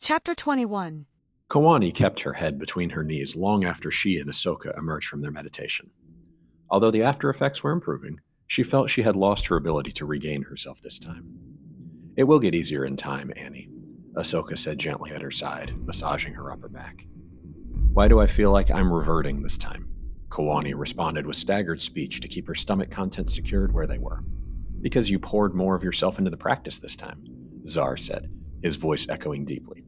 Chapter 21. Kowani kept her head between her knees long after she and Ahsoka emerged from their meditation. Although the after effects were improving, she felt she had lost her ability to regain herself this time. "It will get easier in time, Annie," Ahsoka said gently at her side, massaging her upper back. "Why do I feel like I'm reverting this time?" Kowani responded with staggered speech to keep her stomach contents secured where they were. "Because you poured more of yourself into the practice this time," Zar said, his voice echoing deeply.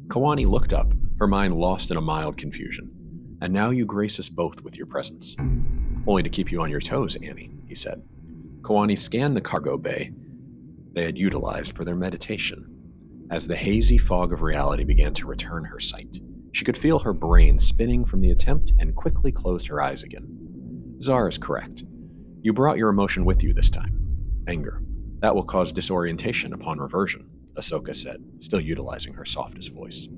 Kowani looked up, her mind lost in a mild confusion. "And now you grace us both with your presence." "Only to keep you on your toes, Annie," he said. Kowani scanned the cargo bay they had utilized for their meditation. As the hazy fog of reality began to return her sight, she could feel her brain spinning from the attempt and quickly closed her eyes again. "Zar is correct. You brought your emotion with you this time. Anger. That will cause disorientation upon reversion," Ahsoka said, still utilizing her softest voice.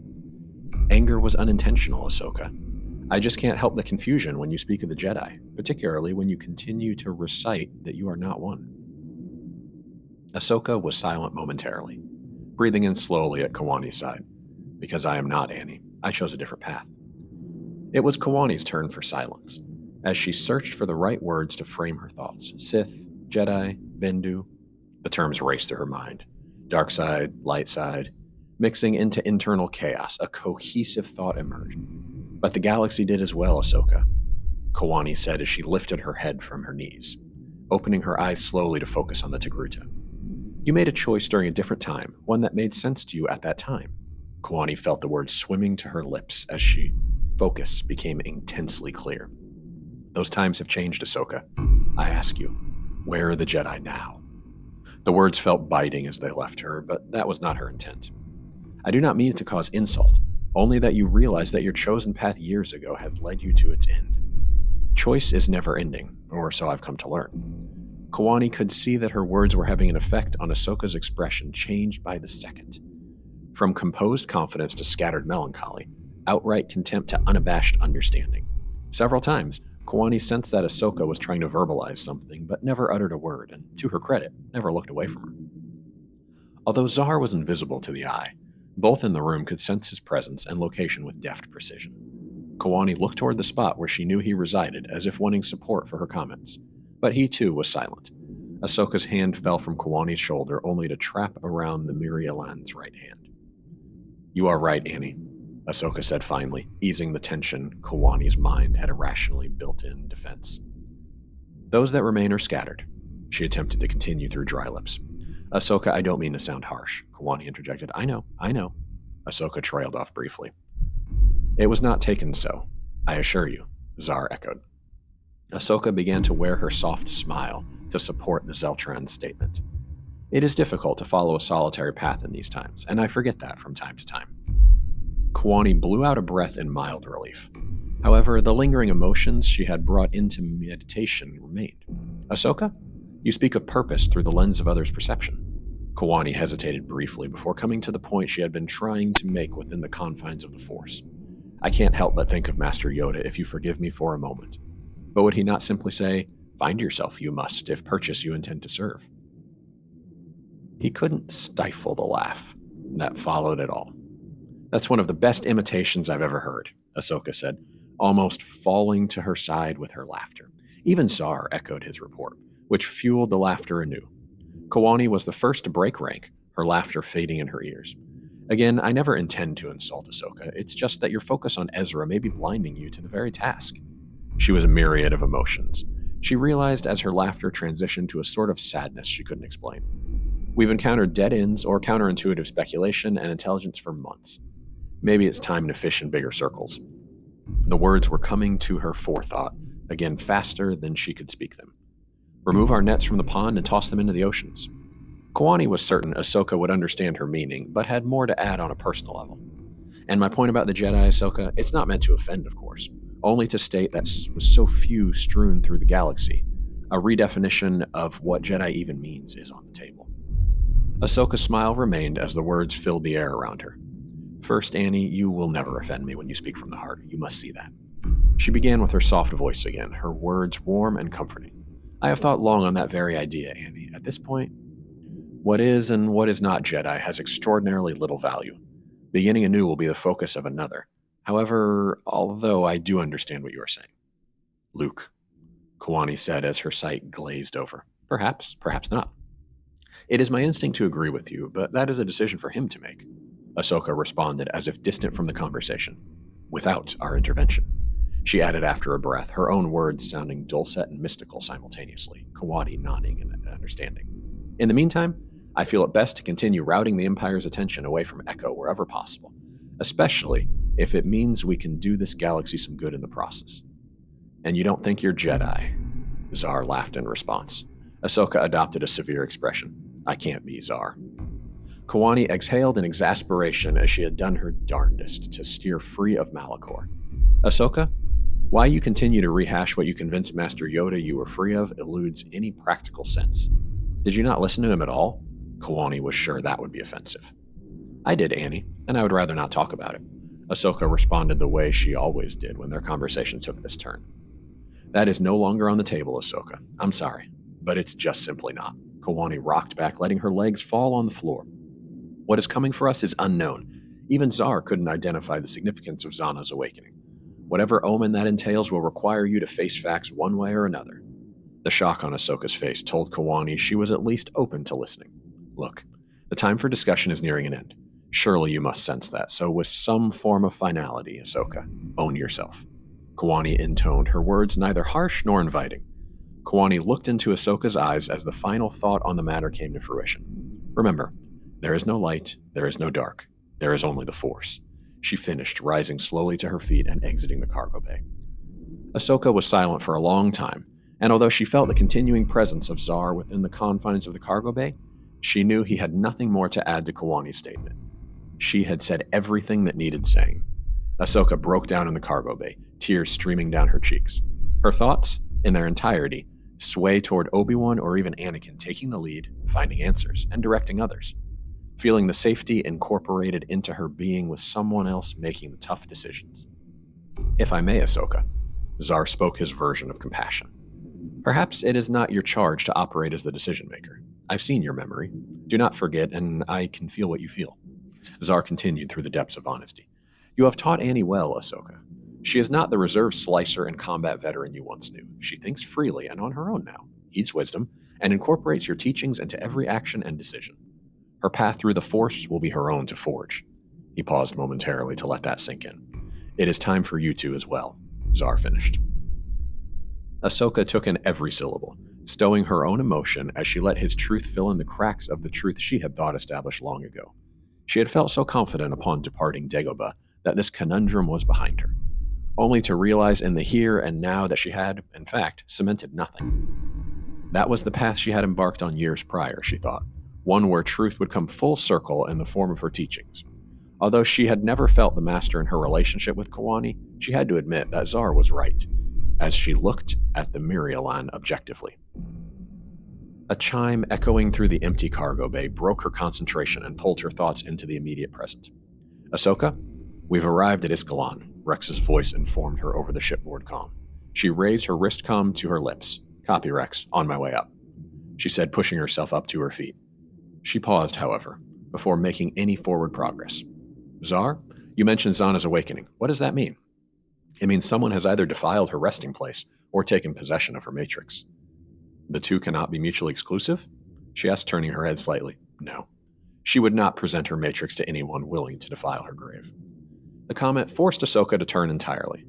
"Anger was unintentional, Ahsoka. I just can't help the confusion when you speak of the Jedi, particularly when you continue to recite that you are not one." Ahsoka was silent momentarily, breathing in slowly at Kowani's side. "Because I am not, Annie. I chose a different path." It was Kowani's turn for silence, as she searched for the right words to frame her thoughts. Sith, Jedi, Bendu. The terms raced through her mind. Dark side, light side. Mixing into internal chaos, a cohesive thought emerged. "But the galaxy did as well, Ahsoka," Kowani said as she lifted her head from her knees, opening her eyes slowly to focus on the Togruta. "You made a choice during a different time, one that made sense to you at that time." Kowani felt the words swimming to her lips as she focus became intensely clear. "Those times have changed, Ahsoka. I ask you, where are the Jedi now?" The words felt biting as they left her, but that was not her intent. "I do not mean to cause insult, only that you realize that your chosen path years ago has led you to its end. Choice is never ending, or so I've come to learn." Kowani could see that her words were having an effect on Ahsoka's expression, changed by the second. From composed confidence to scattered melancholy, outright contempt to unabashed understanding. Several times, Kowani sensed that Ahsoka was trying to verbalize something, but never uttered a word, and to her credit, never looked away from her. Although Zar was invisible to the eye, both in the room could sense his presence and location with deft precision. Kowani looked toward the spot where she knew he resided, as if wanting support for her comments. But he too was silent. Ahsoka's hand fell from Kowani's shoulder, only to trap around the Mirialan's right hand. "You are right, Annie," Ahsoka said finally, easing the tension Kowani's mind had irrationally built-in defense. "Those that remain are scattered," she attempted to continue through dry lips. "Ahsoka, I don't mean to sound harsh," Kowani interjected. I know. Ahsoka trailed off briefly. "It was not taken so, I assure you," Zar echoed. Ahsoka began to wear her soft smile to support the Zeltran's statement. "It is difficult to follow a solitary path in these times, and I forget that from time to time." Kowani blew out a breath in mild relief. However, the lingering emotions she had brought into meditation remained. "Ahsoka, you speak of purpose through the lens of others' perception." Kowani hesitated briefly before coming to the point she had been trying to make within the confines of the Force. "I can't help but think of Master Yoda, if you forgive me for a moment. But would he not simply say, 'Find yourself you must, if purchase you intend to serve'?" He couldn't stifle the laugh that followed it all. "That's one of the best imitations I've ever heard," Ahsoka said, almost falling to her side with her laughter. Even Zar echoed his report, which fueled the laughter anew. Kowani was the first to break rank, her laughter fading in her ears. "Again, I never intend to insult, Ahsoka. It's just that your focus on Ezra may be blinding you to the very task." She was a myriad of emotions. She realized as her laughter transitioned to a sort of sadness she couldn't explain. "We've encountered dead ends or counterintuitive speculation and intelligence for months. Maybe it's time to fish in bigger circles." The words were coming to her forethought, again faster than she could speak them. "Remove our nets from the pond and toss them into the oceans." Kowani was certain Ahsoka would understand her meaning, but had more to add on a personal level. "And my point about the Jedi, Ahsoka, it's not meant to offend, of course, only to state that with so few strewn through the galaxy, a redefinition of what Jedi even means is on the table." Ahsoka's smile remained as the words filled the air around her. "First, Annie, you will never offend me when you speak from the heart. You must see that." She began with her soft voice again, her words warm and comforting. "I have thought long on that very idea, Annie. At this point, what is and what is not Jedi has extraordinarily little value. Beginning anew will be the focus of another. However, although I do understand what you are saying. Luke, Kowani said as her sight glazed over. Perhaps, perhaps not. It is my instinct to agree with you, but that is a decision for him to make. Ahsoka responded as if distant from the conversation, without our intervention. She added after a breath, her own words sounding dulcet and mystical simultaneously, Kowani nodding in understanding. In the meantime, I feel it best to continue routing the Empire's attention away from Echo wherever possible, especially if it means we can do this galaxy some good in the process. And you don't think you're Jedi? Zar laughed in response. Ahsoka adopted a severe expression. I can't be, Zar. Kowani exhaled in exasperation as she had done her darndest to steer free of Malachor. Ahsoka, why you continue to rehash what you convinced Master Yoda you were free of eludes any practical sense. Did you not listen to him at all? Kowani was sure that would be offensive. I did, Annie, and I would rather not talk about it. Ahsoka responded the way she always did when their conversation took this turn. That is no longer on the table, Ahsoka. I'm sorry, but it's just simply not. Kowani rocked back, letting her legs fall on the floor. What is coming for us is unknown. Even Zar couldn't identify the significance of Zana's awakening. Whatever omen that entails will require you to face facts one way or another. The shock on Ahsoka's face told Kowani she was at least open to listening. Look, the time for discussion is nearing an end. Surely you must sense that, so with some form of finality, Ahsoka, own yourself. Kowani intoned, her words neither harsh nor inviting. Kowani looked into Ahsoka's eyes as the final thought on the matter came to fruition. Remember, there is no light, there is no dark, there is only the Force. She finished, rising slowly to her feet and exiting the cargo bay. Ahsoka was silent for a long time, and although she felt the continuing presence of Zar within the confines of the cargo bay, she knew he had nothing more to add to Kowani's statement. She had said everything that needed saying. Ahsoka broke down in the cargo bay, tears streaming down her cheeks. Her thoughts, in their entirety, sway toward Obi-Wan or even Anakin taking the lead, finding answers, and directing others. Feeling the safety incorporated into her being with someone else making the tough decisions. If I may, Ahsoka, Zar spoke his version of compassion. Perhaps it is not your charge to operate as the decision-maker. I've seen your memory. Do not forget, and I can feel what you feel. Zar continued through the depths of honesty. You have taught Annie well, Ahsoka. She is not the reserved slicer and combat veteran you once knew. She thinks freely and on her own now, heeds wisdom, and incorporates your teachings into every action and decision. Her path through the Force will be her own to forge. He paused momentarily to let that sink in. It is time for you two as well, Zar finished. Ahsoka took in every syllable, stowing her own emotion as she let his truth fill in the cracks of the truth she had thought established long ago. She had felt so confident upon departing Dagobah that this conundrum was behind her, only to realize in the here and now that she had, in fact, cemented nothing. That was the path she had embarked on years prior, she thought, one where truth would come full circle in the form of her teachings. Although she had never felt the master in her relationship with Kowani, she had to admit that Zar was right, as she looked at the Mirialan objectively. A chime echoing through the empty cargo bay broke her concentration and pulled her thoughts into the immediate present. Ahsoka, we've arrived at Iskalon, Rex's voice informed her over the shipboard comm. She raised her wrist comm to her lips. Copy, Rex, on my way up, she said, pushing herself up to her feet. She paused, however, before making any forward progress. Zar, you mentioned Zana's awakening. What does that mean? It means someone has either defiled her resting place or taken possession of her matrix. The two cannot be mutually exclusive? She asked, turning her head slightly. No. She would not present her matrix to anyone willing to defile her grave. The comment forced Ahsoka to turn entirely.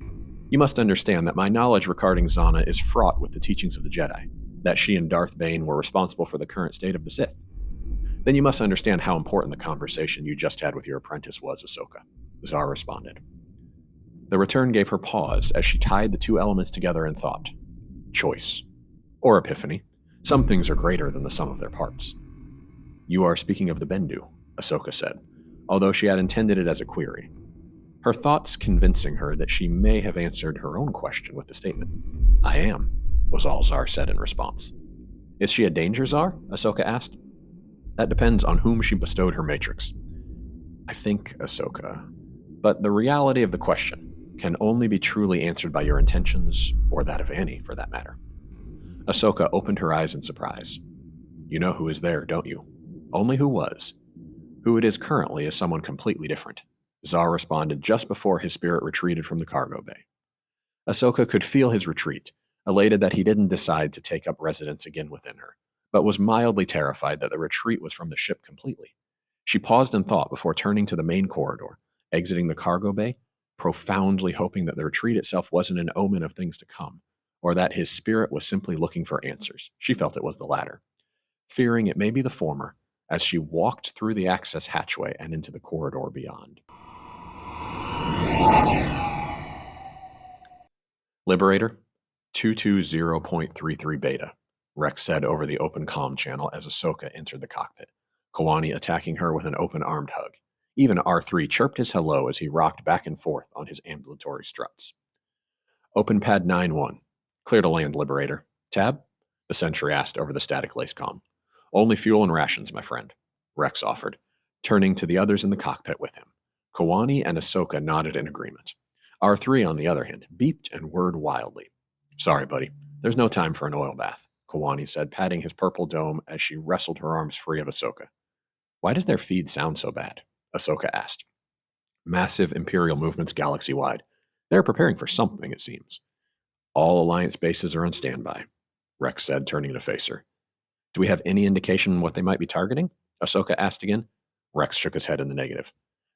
You must understand that my knowledge regarding Zana is fraught with the teachings of the Jedi, that she and Darth Bane were responsible for the current state of the Sith. Then you must understand how important the conversation you just had with your apprentice was, Ahsoka, Zar responded. The return gave her pause as she tied the two elements together in thought. Choice. Or epiphany. Some things are greater than the sum of their parts. You are speaking of the Bendu, Ahsoka said, although she had intended it as a query. Her thoughts convincing her that she may have answered her own question with the statement. I am, was all Zar said in response. Is she a danger, Zar? Ahsoka asked. That depends on whom she bestowed her matrix. I think, Ahsoka, but the reality of the question can only be truly answered by your intentions, or that of Annie, for that matter. Ahsoka opened her eyes in surprise. You know who is there, don't you? Only who was. Who it is currently is someone completely different. Zar responded just before his spirit retreated from the cargo bay. Ahsoka could feel his retreat, elated that he didn't decide to take up residence again within her, but was mildly terrified that the retreat was from the ship completely. She paused in thought before turning to the main corridor, exiting the cargo bay, profoundly hoping that the retreat itself wasn't an omen of things to come, or that his spirit was simply looking for answers. She felt it was the latter, fearing it may be the former, as she walked through the access hatchway and into the corridor beyond. Liberator, 220.33 Beta, Rex said over the open comm channel as Ahsoka entered the cockpit, Kowani attacking her with an open-armed hug. Even R3 chirped his hello as he rocked back and forth on his ambulatory struts. Open pad 9-1. Clear to land, Liberator. Tab? The sentry asked over the static lace comm. Only fuel and rations, my friend, Rex offered, turning to the others in the cockpit with him. Kowani and Ahsoka nodded in agreement. R3, on the other hand, beeped and whirred wildly. Sorry, buddy. There's no time for an oil bath, Kowani said, patting his purple dome as she wrestled her arms free of Ahsoka. Why does their feed sound so bad? Ahsoka asked. Massive Imperial movements galaxy-wide. They're preparing for something, it seems. All Alliance bases are on standby, Rex said, turning to face her. Do we have any indication what they might be targeting? Ahsoka asked again. Rex shook his head in the negative.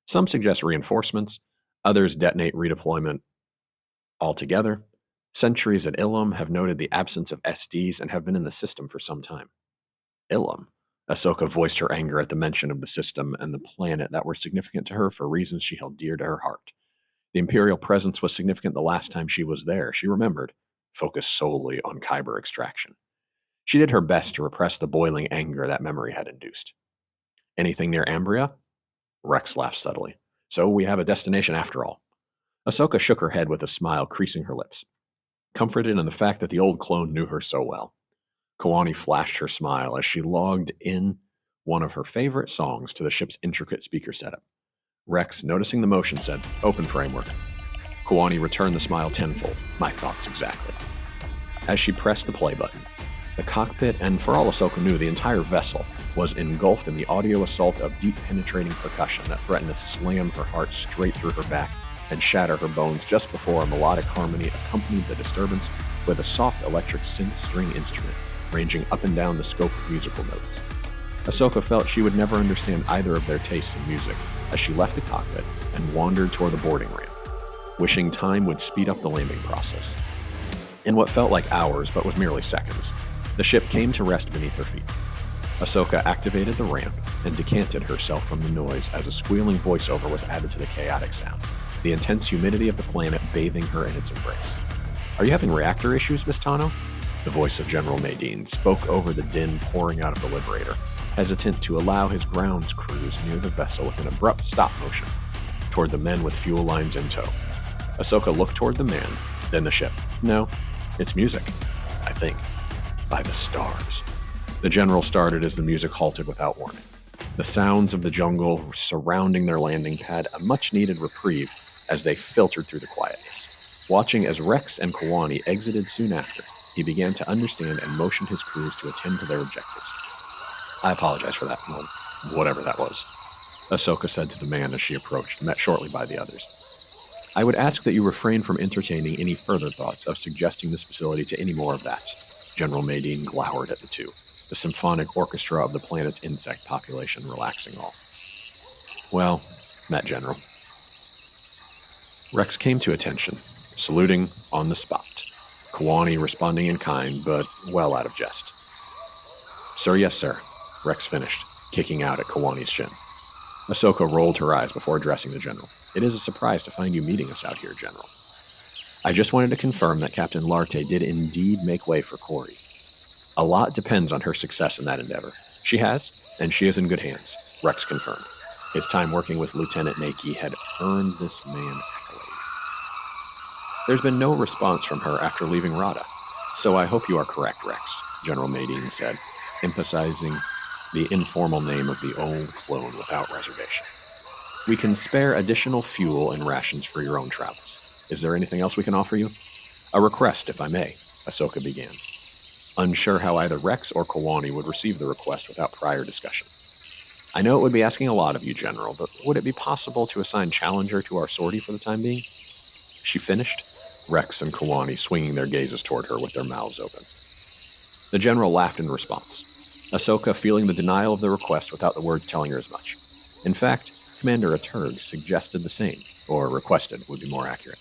Some suggest reinforcements, others detonate redeployment altogether. Sentries at Ilum have noted the absence of SDs and have been in the system for some time. Ilum? Ahsoka voiced her anger at the mention of the system and the planet that were significant to her for reasons she held dear to her heart. The Imperial presence was significant the last time she was there, she remembered, focused solely on Kyber extraction. She did her best to repress the boiling anger that memory had induced. Anything near Ambria? Rex laughed subtly. So we have a destination after all. Ahsoka shook her head with a smile creasing her lips, comforted in the fact that the old clone knew her so well. Kowani flashed her smile as she logged in one of her favorite songs to the ship's intricate speaker setup. Rex, noticing the motion, said, Open framework. Kowani returned the smile tenfold. My thoughts exactly. As she pressed the play button, the cockpit, and for all Ahsoka knew, the entire vessel, was engulfed in the audio assault of deep penetrating percussion that threatened to slam her heart straight through her back and shatter her bones just before a melodic harmony accompanied the disturbance with a soft electric synth string instrument ranging up and down the scope of musical notes. Ahsoka felt she would never understand either of their tastes in music as she left the cockpit and wandered toward the boarding ramp, wishing time would speed up the landing process. In what felt like hours but was merely seconds, the ship came to rest beneath her feet. Ahsoka activated the ramp and decanted herself from the noise as a squealing voiceover was added to the chaotic sound, the intense humidity of the planet bathing her in its embrace. Are you having reactor issues, Miss Tano? The voice of General Madine spoke over the din pouring out of the Liberator, hesitant to allow his grounds crews near the vessel with an abrupt stop motion toward the men with fuel lines in tow. Ahsoka looked toward the man, then the ship. No, it's music, I think. By the stars. The general started as the music halted without warning. The sounds of the jungle surrounding their landing pad a much-needed reprieve as they filtered through the quietness. Watching as Rex and Kowani exited soon after, he began to understand and motioned his crews to attend to their objectives. I apologize for that, well, whatever that was, Ahsoka said to the man as she approached, met shortly by the others. I would ask that you refrain from entertaining any further thoughts of suggesting this facility to any more of that. General Madine glowered at the two, the symphonic orchestra of the planet's insect population relaxing all. Well, met General. Rex came to attention, saluting on the spot. Kowani responding in kind, but well out of jest. Sir, yes, sir, Rex finished, kicking out at Kowani's shin. Ahsoka rolled her eyes before addressing the General. It is a surprise to find you meeting us out here, General. I just wanted to confirm that Captain Larte did indeed make way for Corey. A lot depends on her success in that endeavor. She has, and she is in good hands, Rex confirmed. His time working with Lieutenant Naki had earned this man accolade. There's been no response from her after leaving Rada, so I hope you are correct, Rex, General Madine said, emphasizing the informal name of the old clone without reservation. We can spare additional fuel and rations for your own travels. Is there anything else we can offer you? A request, if I may, Ahsoka began, unsure how either Rex or Kowani would receive the request without prior discussion. I know it would be asking a lot of you, General, but would it be possible to assign Challenger to our sortie for the time being? She finished, Rex and Kowani swinging their gazes toward her with their mouths open. The General laughed in response, Ahsoka feeling the denial of the request without the words telling her as much. In fact, Commander Aturg suggested the same, or requested would be more accurate.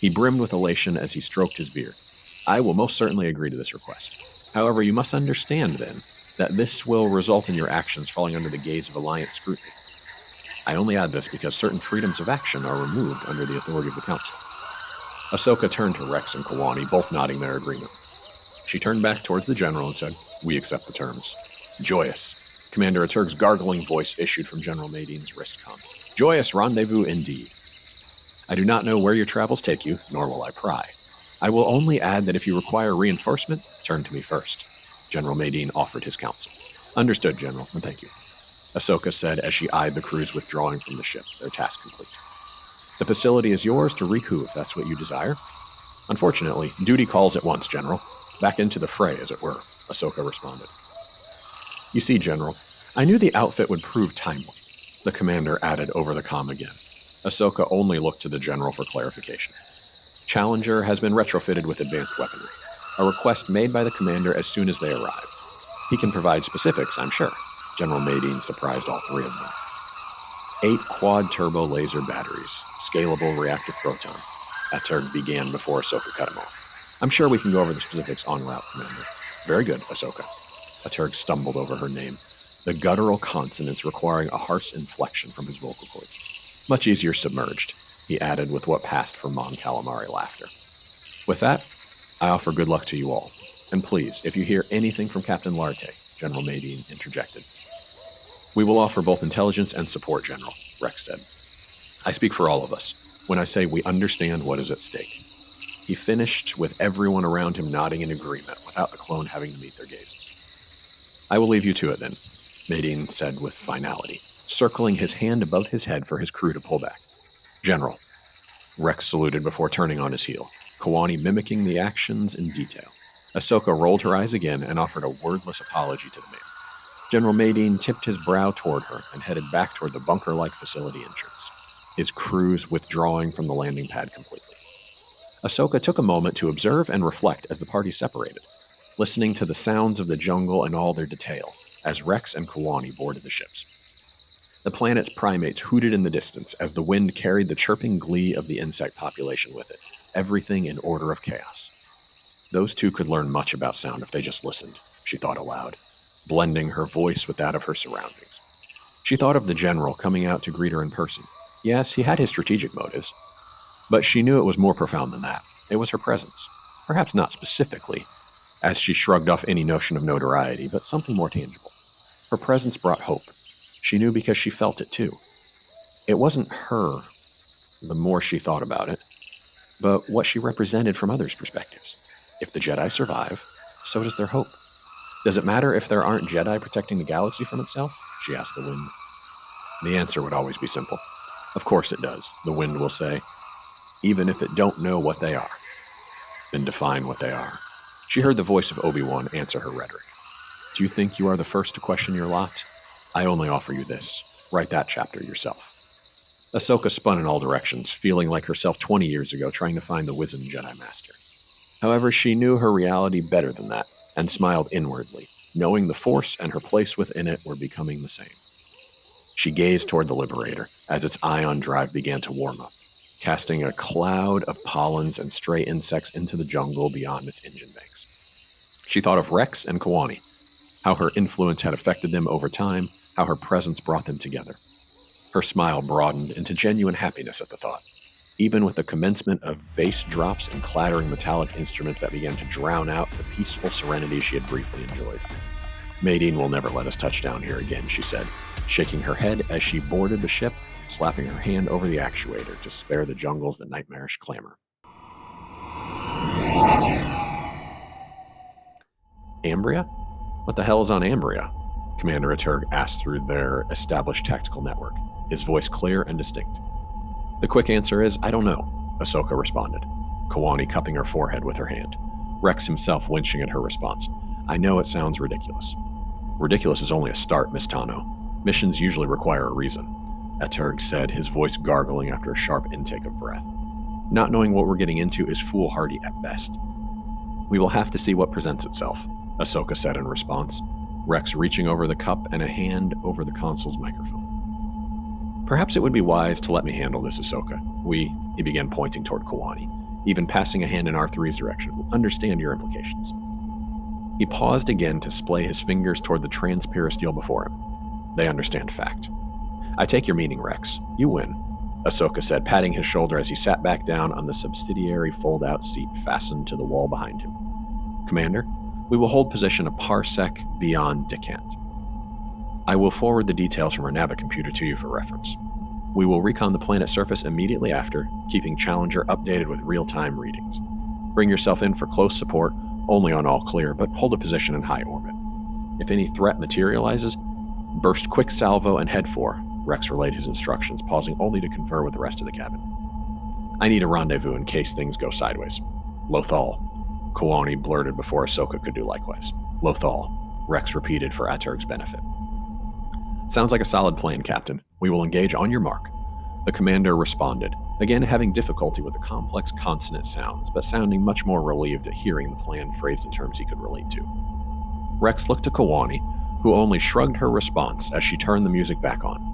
He brimmed with elation as he stroked his beard. I will most certainly agree to this request. However, you must understand, then, that this will result in your actions falling under the gaze of Alliance scrutiny. I only add this because certain freedoms of action are removed under the authority of the Council. Ahsoka turned to Rex and Kowani, both nodding their agreement. She turned back towards the General and said, "We accept the terms." Joyous. Commander Aturg's gargling voice issued from General Madine's wristcom. Joyous rendezvous indeed. I do not know where your travels take you, nor will I pry. I will only add that if you require reinforcement, turn to me first. General Madine offered his counsel. Understood, General, and thank you. Ahsoka said as she eyed the crews withdrawing from the ship, their task complete. The facility is yours to recoup if that's what you desire. Unfortunately, duty calls at once, General. Back into the fray, as it were, Ahsoka responded. You see, General, I knew the outfit would prove timely, the commander added over the comm again. Ahsoka only looked to the General for clarification. Challenger has been retrofitted with advanced weaponry, a request made by the commander as soon as they arrived. He can provide specifics, I'm sure. General Madine surprised all three of them. 8 quad-turbo laser batteries, scalable reactive proton. Aturg began before Ahsoka cut him off. I'm sure we can go over the specifics en route, Commander. Very good, Ahsoka. Aturg stumbled over her name, the guttural consonants requiring a harsh inflection from his vocal cords. Much easier submerged, he added with what passed for Mon Calamari laughter. With that, I offer good luck to you all. And please, if you hear anything from Captain Larte, General Madine interjected. We will offer both intelligence and support, General, Rex said. I speak for all of us when I say we understand what is at stake. He finished with everyone around him nodding in agreement without the clone having to meet their gazes. I will leave you to it then, Madine said with finality, circling his hand above his head for his crew to pull back. General. Rex saluted before turning on his heel, Kowani mimicking the actions in detail. Ahsoka rolled her eyes again and offered a wordless apology to the man. General Madine tipped his brow toward her and headed back toward the bunker-like facility entrance, his crews withdrawing from the landing pad completely. Ahsoka took a moment to observe and reflect as the party separated, listening to the sounds of the jungle in all their detail as Rex and Kowani boarded the ships. The planet's primates hooted in the distance as the wind carried the chirping glee of the insect population with it, everything in order of chaos. Those two could learn much about sound if they just listened, she thought aloud, blending her voice with that of her surroundings. She thought of the General coming out to greet her in person. Yes, he had his strategic motives, but she knew it was more profound than that. It was her presence. Perhaps not specifically, as she shrugged off any notion of notoriety, but something more tangible. Her presence brought hope. She knew because she felt it too. It wasn't her, the more she thought about it, but what she represented from others' perspectives. If the Jedi survive, so does their hope. Does it matter if there aren't Jedi protecting the galaxy from itself? She asked the wind. The answer would always be simple. Of course it does, the wind will say, even if it don't know what they are. Then define what they are. She heard the voice of Obi-Wan answer her rhetoric. Do you think you are the first to question your lot? I only offer you this. Write that chapter yourself. Ahsoka spun in all directions, feeling like herself 20 years ago trying to find the wizened Jedi Master. However, she knew her reality better than that, and smiled inwardly, knowing the Force and her place within it were becoming the same. She gazed toward the Liberator as its ion drive began to warm up, casting a cloud of pollens and stray insects into the jungle beyond its engine banks. She thought of Rex and Kowani, how her influence had affected them over time, how her presence brought them together. Her smile broadened into genuine happiness at the thought, even with the commencement of bass drops and clattering metallic instruments that began to drown out the peaceful serenity she had briefly enjoyed. Madine will never let us touch down here again, she said, shaking her head as she boarded the ship, slapping her hand over the actuator to spare the jungles the nightmarish clamor. Ambria? What the hell is on Ambria? Commander Aturg asked through their established tactical network, his voice clear and distinct. The quick answer is, I don't know, Ahsoka responded, Kowani cupping her forehead with her hand, Rex himself winching at her response. I know it sounds ridiculous. Ridiculous is only a start, Miss Tano. Missions usually require a reason, Aturg said, his voice gargling after a sharp intake of breath. Not knowing what we're getting into is foolhardy at best. We will have to see what presents itself, Ahsoka said in response, Rex reaching over the cup and a hand over the console's microphone. Perhaps it would be wise to let me handle this, Ahsoka. He began pointing toward Kowani, even passing a hand in R3's direction, will understand your implications. He paused again to splay his fingers toward the transpirosteel before him. They understand fact. I take your meaning, Rex. You win, Ahsoka said, patting his shoulder as he sat back down on the subsidiary fold-out seat fastened to the wall behind him. Commander, we will hold position a parsec beyond Decant. I will forward the details from our navicomputer to you for reference. We will recon the planet's surface immediately after, keeping Challenger updated with real-time readings. Bring yourself in for close support, only on all clear, but hold a position in high orbit. If any threat materializes, burst quick salvo and head for, Rex relayed his instructions, pausing only to confer with the rest of the cabin. I need a rendezvous in case things go sideways. Lothal, Kowani blurted before Ahsoka could do likewise. Lothal, Rex repeated for Aturg's benefit. Sounds like a solid plan, Captain. We will engage on your mark. The commander responded, again having difficulty with the complex consonant sounds, but sounding much more relieved at hearing the plan phrased in terms he could relate to. Rex looked to Kowani, who only shrugged her response as she turned the music back on.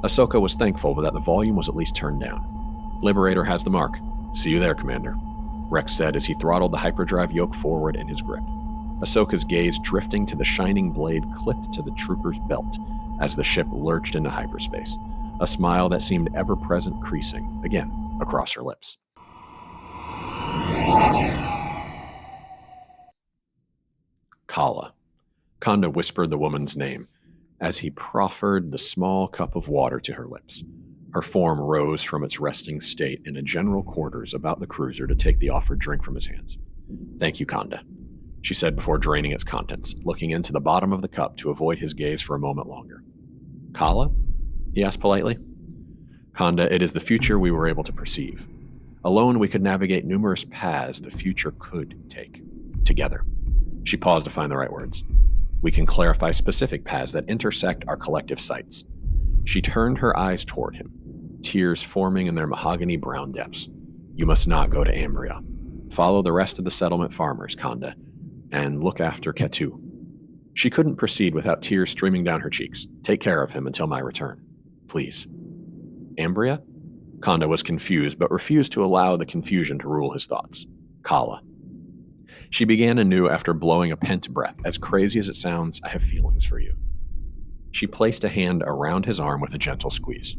Ahsoka was thankful that the volume was at least turned down. Liberator has the mark. See you there, Commander, Rex said as he throttled the hyperdrive yoke forward in his grip. Ahsoka's gaze drifting to the shining blade clipped to the trooper's belt as the ship lurched into hyperspace, a smile that seemed ever-present creasing, again, across her lips. Kalla. Conda whispered the woman's name as he proffered the small cup of water to her lips. Her form rose from its resting state in a general quarters about the cruiser to take the offered drink from his hands. Thank you, Conda, she said before draining its contents, looking into the bottom of the cup to avoid his gaze for a moment longer. Kalla? He asked politely. Conda, it is the future we were able to perceive. Alone, we could navigate numerous paths the future could take. Together. She paused to find the right words. We can clarify specific paths that intersect our collective sights. She turned her eyes toward him, tears forming in their mahogany brown depths. You must not go to Ambria. Follow the rest of the settlement farmers, Conda, and look after Ketu. She couldn't proceed without tears streaming down her cheeks. Take care of him until my return. Please. Ambria? Conda was confused, but refused to allow the confusion to rule his thoughts. Kalla. She began anew after blowing a pent breath. As crazy as it sounds, I have feelings for you. She placed a hand around his arm with a gentle squeeze.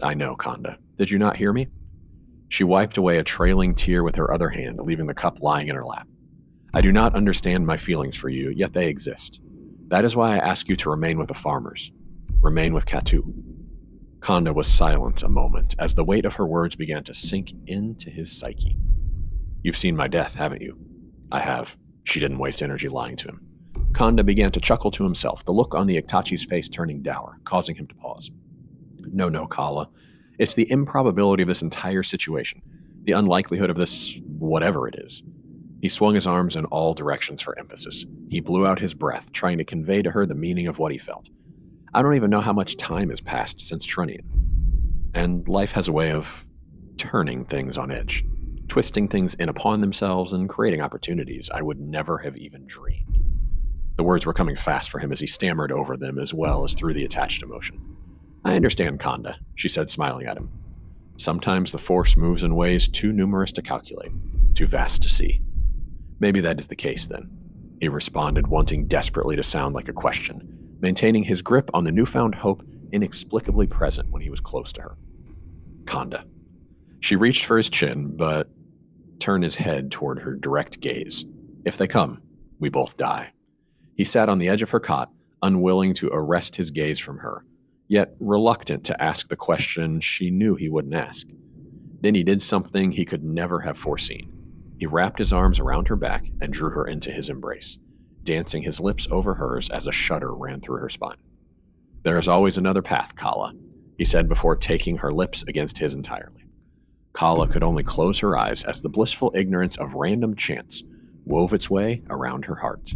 I know, Conda. Did you not hear me? She wiped away a trailing tear with her other hand, leaving the cup lying in her lap. I do not understand my feelings for you, yet they exist. That is why I ask you to remain with the farmers. Remain with Ketu. Conda was silent a moment as the weight of her words began to sink into his psyche. You've seen my death, haven't you? I have. She didn't waste energy lying to him. Conda began to chuckle to himself, the look on the Iktachi's face turning dour, causing him to pause. No, Kalla. It's the improbability of this entire situation, the unlikelihood of this whatever it is. He swung his arms in all directions for emphasis. He blew out his breath, trying to convey to her the meaning of what he felt. I don't even know how much time has passed since Trunian. And life has a way of turning things on edge, twisting things in upon themselves and creating opportunities I would never have even dreamed. The words were coming fast for him as he stammered over them as well as through the attached emotion. I understand, Conda, she said, smiling at him. Sometimes the Force moves in ways too numerous to calculate, too vast to see. Maybe that is the case, then, he responded, wanting desperately to sound like a question, maintaining his grip on the newfound hope inexplicably present when he was close to her. Conda. She reached for his chin, but turned his head toward her direct gaze. If they come, we both die. He sat on the edge of her cot, unwilling to arrest his gaze from her, yet reluctant to ask the question she knew he wouldn't ask. Then he did something he could never have foreseen. He wrapped his arms around her back and drew her into his embrace, dancing his lips over hers as a shudder ran through her spine. There is always another path, Kalla, he said before taking her lips against his entirely. Kalla could only close her eyes as the blissful ignorance of random chance wove its way around her heart.